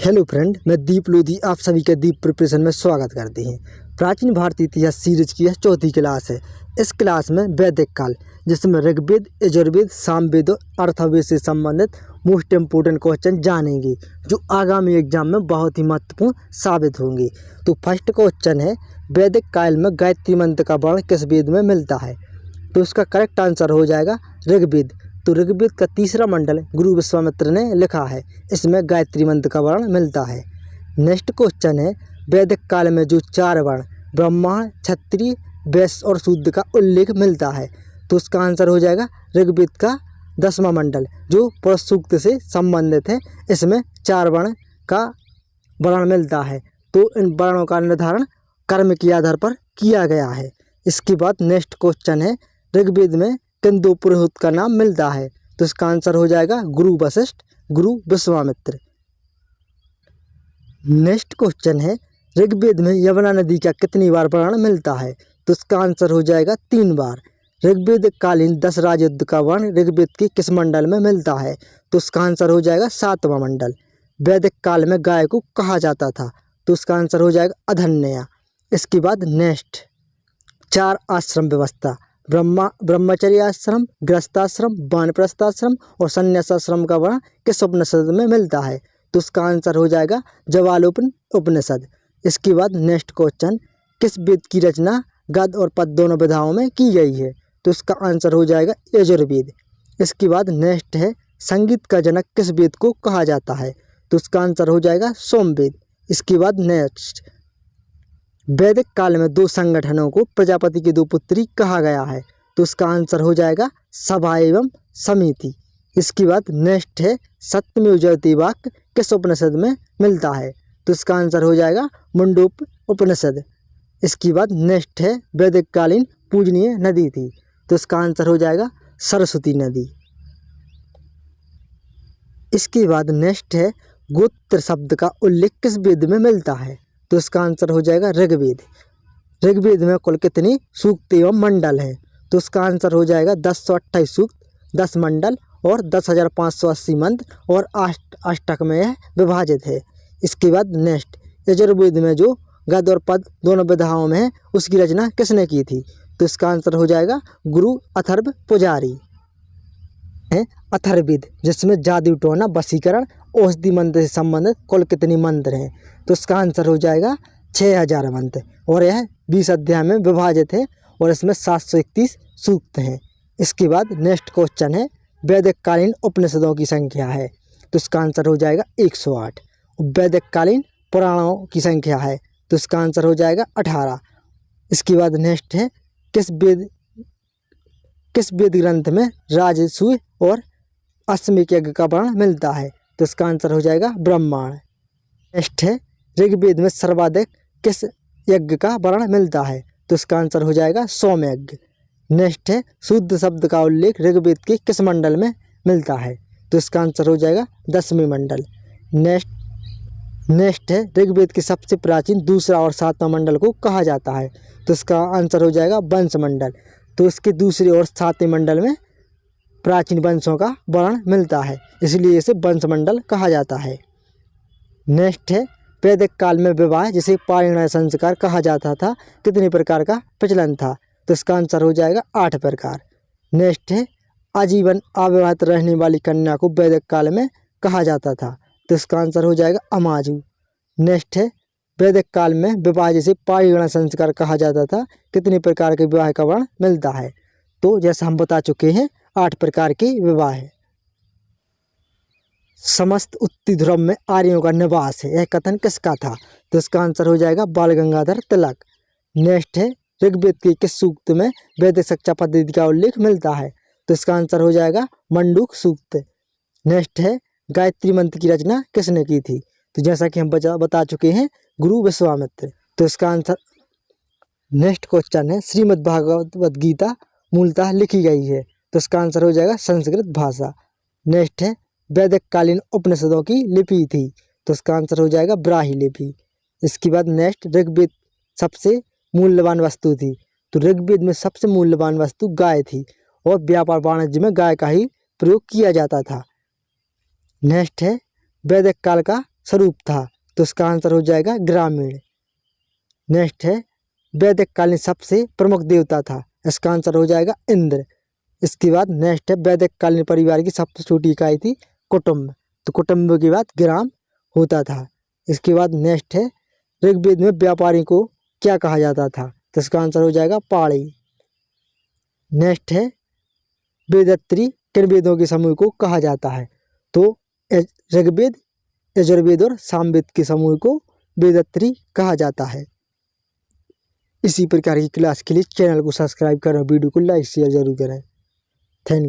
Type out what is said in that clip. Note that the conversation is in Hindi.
हेलो फ्रेंड, मैं दीप लोधी आप सभी का दीप प्रिपरेशन में स्वागत करते हैं। प्राचीन भारतीय इतिहास सीरीज की यह चौथी क्लास है। इस क्लास में वैदिक काल, जिसमें ऋग्वेद, यजुर्वेद, सामवेद और अर्थवेद से संबंधित मोस्ट इम्पोर्टेंट क्वेश्चन जानेंगे, जो आगामी एग्जाम में बहुत ही महत्वपूर्ण साबित होंगे। तो फर्स्ट क्वेश्चन है, वैदिक काल में गायत्री मंत्र का वर्ण किस वेद में मिलता है? तो इसका करेक्ट आंसर हो जाएगा ऋग्वेद। तो ऋग्वेद का तीसरा मंडल गुरु विश्वामित्र ने लिखा है, इसमें गायत्री मंत्र का वर्ण मिलता है। नेक्स्ट क्वेश्चन है, वैदिक काल में जो 4 वर्ण ब्राह्मण, क्षत्रिय, वैश्य और शूद्र का उल्लेख मिलता है, तो उसका आंसर हो जाएगा ऋग्वेद का 10वां मंडल, जो पुरुष सूक्त से संबंधित है। इसमें 4 वर्ण का वर्ण मिलता है, तो इन वर्णों का निर्धारण कर्म के आधार पर किया गया है। इसके बाद नेक्स्ट क्वेश्चन है, ऋग्वेद में किन 2 पुरोहित का नाम मिलता है? तो इसका आंसर हो जाएगा गुरु वशिष्ठ, गुरु विश्वामित्र। नेक्स्ट क्वेश्चन है, ऋग्वेद में यमुना नदी का कितनी बार वर्ण मिलता है? तो इसका आंसर हो जाएगा 3 बार। ऋग्वेद कालीन 10 राजयुद्ध का वर्ण ऋग्वेद के किस मंडल में मिलता है? तो इसका आंसर हो जाएगा 7वां मंडल। वैदिक काल में गाय को कहा जाता था, तो इसका आंसर हो जाएगा अधन्या। इसके बाद नेक्स्ट 4 आश्रम व्यवस्था, ब्रह्मचर्य आश्रम, गृहस्थाश्रम, वानप्रस्थाश्रम और संन्यासाश्रम का वर्ण किस उपनिषद में मिलता है? तो उसका आंसर हो जाएगा जवालोपन उपनिषद। इसके बाद नेक्स्ट क्वेश्चन, किस वेद की रचना गद्य और पद्य दोनों विधाओं में की गई है? तो इसका आंसर हो जाएगा यजुर्वेद। इसके बाद नेक्स्ट है, संगीत का जनक किस वेद को कहा जाता है? तो उसका आंसर हो जाएगा सोमवेद। इसके बाद नेक्स्ट, वैदिक काल में 2 संगठनों को प्रजापति की 2 पुत्री कहा गया है, तो उसका आंसर हो जाएगा सभा एवं समिति। इसके बाद नेक्स्ट है, सत्यमेव जयते वाक्य किस उपनिषद में मिलता है? तो इसका आंसर हो जाएगा मुंडोप उपनिषद। इसके बाद नेक्स्ट है, वैदिक कालीन पूजनीय नदी थी, तो इसका आंसर हो जाएगा सरस्वती नदी। इसके बाद नेक्स्ट है, गोत्र शब्द का उल्लेख किस वेद में मिलता है? तो इसका आंसर हो जाएगा ऋग्वेद। ऋग्वेद में कुल कितनी सूक्त एवं मंडल हैं? तो इसका आंसर हो जाएगा 1028 सूक्त, 10 मंडल और 10,580 मंत्र और 8 अष्टक में यह विभाजित है। इसके बाद नेक्स्ट, यजुर्वेद में जो गद्य और पद्य दोनों विधाओं में है, उसकी रचना किसने की थी? तो इसका आंसर हो जाएगा गुरु अथर्व पुजारी है। अथर्ववेद, जिसमें जादू टोना, वशीकरण, औषधि मंत्र से संबंधित कुल कितनी मंत्र हैं? तो इसका आंसर हो जाएगा 6000 मंत्र और यह 20 अध्याय में विभाजित है और इसमें 731 सूक्त हैं। इसके बाद नेक्स्ट क्वेश्चन है, वैदिक कालीन उपनिषदों की संख्या है? तो इसका आंसर हो जाएगा 108। वैदिक कालीन पुराणों की संख्या है? तो इसका आंसर हो जाएगा 18। इसके बाद नेक्स्ट है, किस वेद ग्रंथ में राजसूय और अश्वमेध यज्ञ का वर्ण मिलता है? तो इसका आंसर हो जाएगा ब्राह्मण। नेक्स्ट है, ऋग्वेद में सर्वाधिक किस यज्ञ का वर्ण मिलता है? तो इसका आंसर हो जाएगा सोम यज्ञ। नेक्स्ट है, शुद्ध शब्द का उल्लेख ऋग्वेद के किस मंडल में मिलता है? तो इसका आंसर हो जाएगा 10वें मंडल। नेक्स्ट है, ऋग्वेद के सबसे प्राचीन दूसरा और 7वां मंडल को कहा जाता है? तो इसका आंसर हो जाएगा वंश मंडल। तो इसके दूसरे और 7वें मंडल में प्राचीन वंशों का वर्ण मिलता है, इसलिए इसे वंश मंडल कहा जाता है। नेक्स्ट है, वैदिक काल में विवाह, जिसे पाणिनीय संस्कार कहा जाता था, कितने प्रकार का प्रचलन था? तो इसका आंसर हो जाएगा 8 प्रकार। नेक्स्ट है, आजीवन अविवाहित रहने वाली कन्या को वैदिक काल में कहा जाता था? तो इसका आंसर हो जाएगा अमाजु। नेक्स्ट है, वैदिक काल में विवाह, जिसे पाणिनीय संस्कार कहा जाता था, कितने प्रकार के विवाह का वर्ण मिलता है? तो जैसा हम बता चुके हैं, 8 प्रकार के विवाह है। समस्त उत्तरी ध्रुव में आर्यों का निवास है, यह कथन किसका था? तो इसका आंसर हो जाएगा बाल गंगाधर तिलक। नेक्स्ट है, ऋग्वेद के किस सूक्त में वैदिक शिक्षा पद्धति का उल्लेख मिलता है? तो इसका आंसर हो जाएगा मंडूक सूक्त। नेक्स्ट है, गायत्री मंत्र की रचना किसने की थी? तो जैसा कि हम बता चुके हैं, गुरु विश्वामित्र। तो इसका आंसर नेक्स्ट क्वेश्चन है, श्रीमद् भागवत गीता मूलतः लिखी गई है? तो इसका आंसर हो जाएगा संस्कृत भाषा। नेक्स्ट है, वैदिक कालीन उपनिषदों की लिपि थी? तो इसका आंसर हो जाएगा ब्राह्मी लिपि। इसके बाद नेक्स्ट, ऋग्वेद सबसे मूल्यवान वस्तु थी? तो ऋग्वेद में सबसे मूल्यवान वस्तु गाय थी और व्यापार वाणिज्य में गाय का ही प्रयोग किया जाता था। नेक्स्ट है, वैदिक काल का स्वरूप था, तो इसका आंसर हो जाएगा ग्रामीण। नेक्स्ट है वैदिक कालीन सबसे प्रमुख देवता था, इसका आंसर हो जाएगा इंद्र। इसके बाद नेक्स्ट है वैदिक कालीन परिवार की सबसे छोटी इकाई थी कुटुंब, तो कुटुंब के बाद ग्राम होता था। इसके बाद नेक्स्ट है ऋग्वेद में व्यापारी को क्या कहा जाता था, तो इसका आंसर हो जाएगा पाड़ी। नेक्स्ट है वेदत्री किन वेदों के समूह को कहा जाता है, तो ऋग्वेद, यजुर्वेद और सामवेद के समूह को वेदत्री कहा जाता है। इसी प्रकार की क्लास के लिए चैनल को सब्सक्राइब करें, वीडियो को लाइक शेयर जरूर करें। Thank you.